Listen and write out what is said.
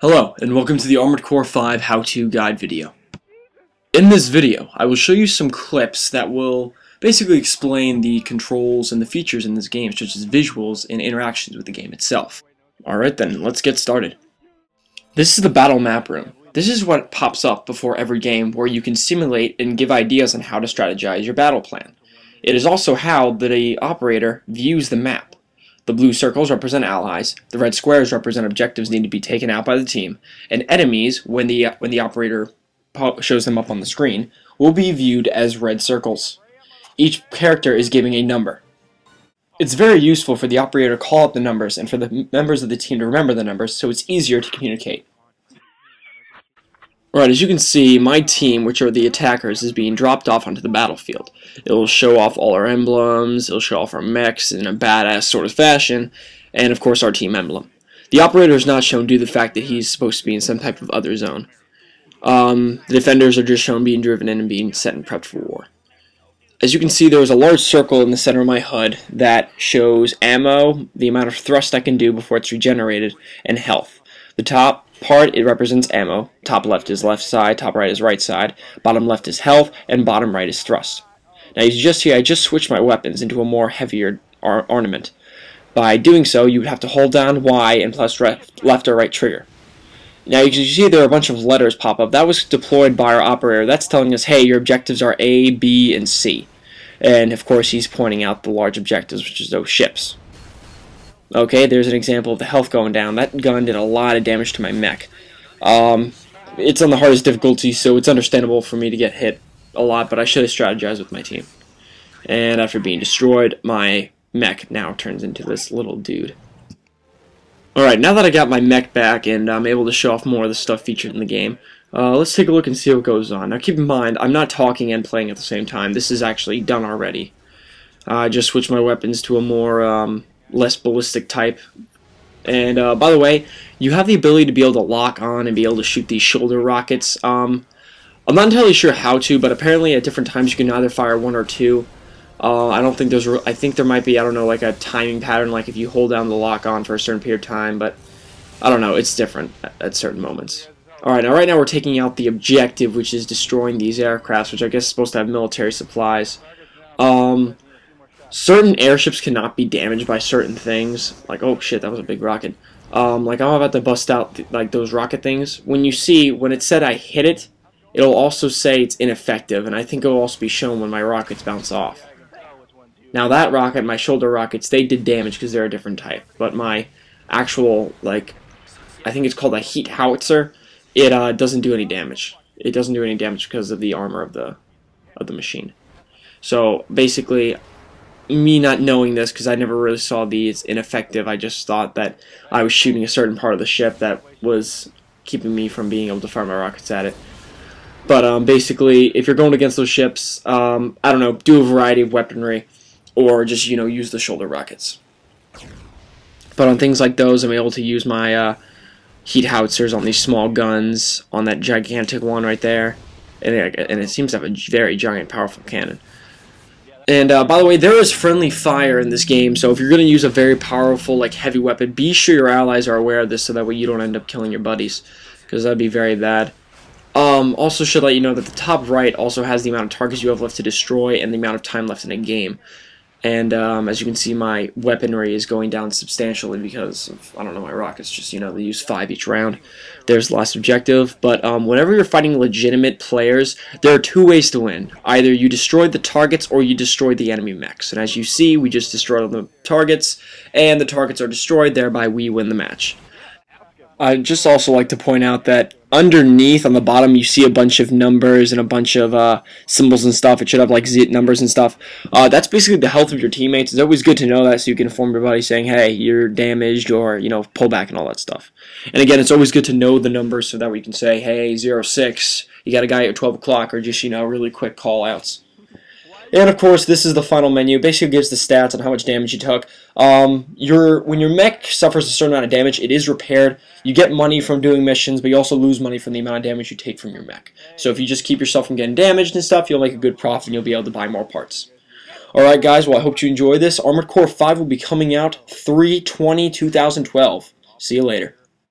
Hello, and welcome to the Armored Core 5 how-to guide video. In this video, I will show you some clips that will basically explain the controls and the features in this game, such as visuals and interactions with the game itself. Alright then, let's get started. This is the battle map room. This is what pops up before every game, where you can simulate and give ideas on how to strategize your battle plan. It is also how the operator views the map. The blue circles represent allies, the red squares represent objectives needing to be taken out by the team, and enemies, when the operator shows them up on the screen, will be viewed as red circles. Each character is given a number. It's very useful for the operator to call up the numbers and for the members of the team to remember the numbers, so it's easier to communicate. Alright, as you can see, my team, which are the attackers, is being dropped off onto the battlefield. It will show off all our emblems, it'll show off our mechs in a badass sort of fashion, and of course our team emblem. The operator is not shown due to the fact that he's supposed to be in some type of other zone. The defenders are just shown being driven in and being set and prepped for war. As you can see, there is a large circle in the center of my HUD that shows ammo, the amount of thrust I can do before it's regenerated, and health. The top part, it represents ammo, top left is left side, top right is right side, bottom left is health, and bottom right is thrust. Now you just see I just switched my weapons into a more heavier ornament. By doing so, you would have to hold down Y and plus left or right trigger. Now you can see there are a bunch of letters pop up. That was deployed by our operator. That's telling us, hey, your objectives are A, B, and C. And of course he's pointing out the large objectives, which is those ships. Okay, there's an example of the health going down. That gun did a lot of damage to my mech. It's on the hardest difficulty, so it's understandable for me to get hit a lot, but I should have strategized with my team. And after being destroyed, my mech now turns into this little dude. Alright, now that I got my mech back and I'm able to show off more of the stuff featured in the game, let's take a look and see what goes on. Now keep in mind, I'm not talking and playing at the same time. This is actually done already. I just switched my weapons to a more less ballistic type. And by the way, you have the ability to be able to lock on and be able to shoot these shoulder rockets. I'm not entirely sure how to, but apparently at different times you can either fire one or two. I don't think there's. I think there might be, I don't know, like a timing pattern, like if you hold down the lock on for a certain period of time, but I don't know. It's different at certain moments. Alright, now right now we're taking out the objective, which is destroying these aircrafts, which I guess is supposed to have military supplies. Certain airships cannot be damaged by certain things. Like, oh shit, that was a big rocket. Like I'm about to bust out like those rocket things. When it said I hit it, it'll also say it's ineffective, and I think it'll also be shown when my rockets bounce off. Now that rocket, my shoulder rockets, they did damage because they're a different type. But my actual, like, I think it's called a heat howitzer, it doesn't do any damage. It doesn't do any damage because of the armor of the machine. So basically, me not knowing this, because I never really saw these ineffective, I just thought that I was shooting a certain part of the ship that was keeping me from being able to fire my rockets at it. But basically, if you're going against those ships, I don't know, do a variety of weaponry, or just, you know, use the shoulder rockets. But on things like those, I'm able to use my heat howitzers on these small guns, on that gigantic one right there, and it seems to have a very giant, powerful cannon. And by the way, there is friendly fire in this game, so if you're going to use a very powerful, like, heavy weapon, be sure your allies are aware of this so that way you don't end up killing your buddies, because that'd be very bad. Also should let you know that the top right also has the amount of targets you have left to destroy and the amount of time left in a game. And as you can see, my weaponry is going down substantially because of, I don't know, my rockets just, you know, they use 5 each round. There's the last objective, but whenever you're fighting legitimate players, there are 2 ways to win. Either you destroy the targets or you destroy the enemy mechs. And as you see, we just destroyed all the targets, and the targets are destroyed, thereby we win the match. I'd just also like to point out that underneath on the bottom you see a bunch of numbers and a bunch of symbols and stuff. It should have like Z numbers and stuff. That's basically the health of your teammates. It's always good to know that so you can inform your buddy saying, hey, you're damaged, or, you know, pull back and all that stuff. And again, it's always good to know the numbers so that we can say, hey, 06, you got a guy at 12 o'clock, or just, you know, really quick call outs. And of course, this is the final menu. It basically gives the stats on how much damage you took. When your mech suffers a certain amount of damage, it is repaired. You get money from doing missions, but you also lose money from the amount of damage you take from your mech. So if you just keep yourself from getting damaged and stuff, you'll make a good profit and you'll be able to buy more parts. Alright guys, well I hope you enjoyed this. Armored Core 5 will be coming out 3/20/2012. See you later.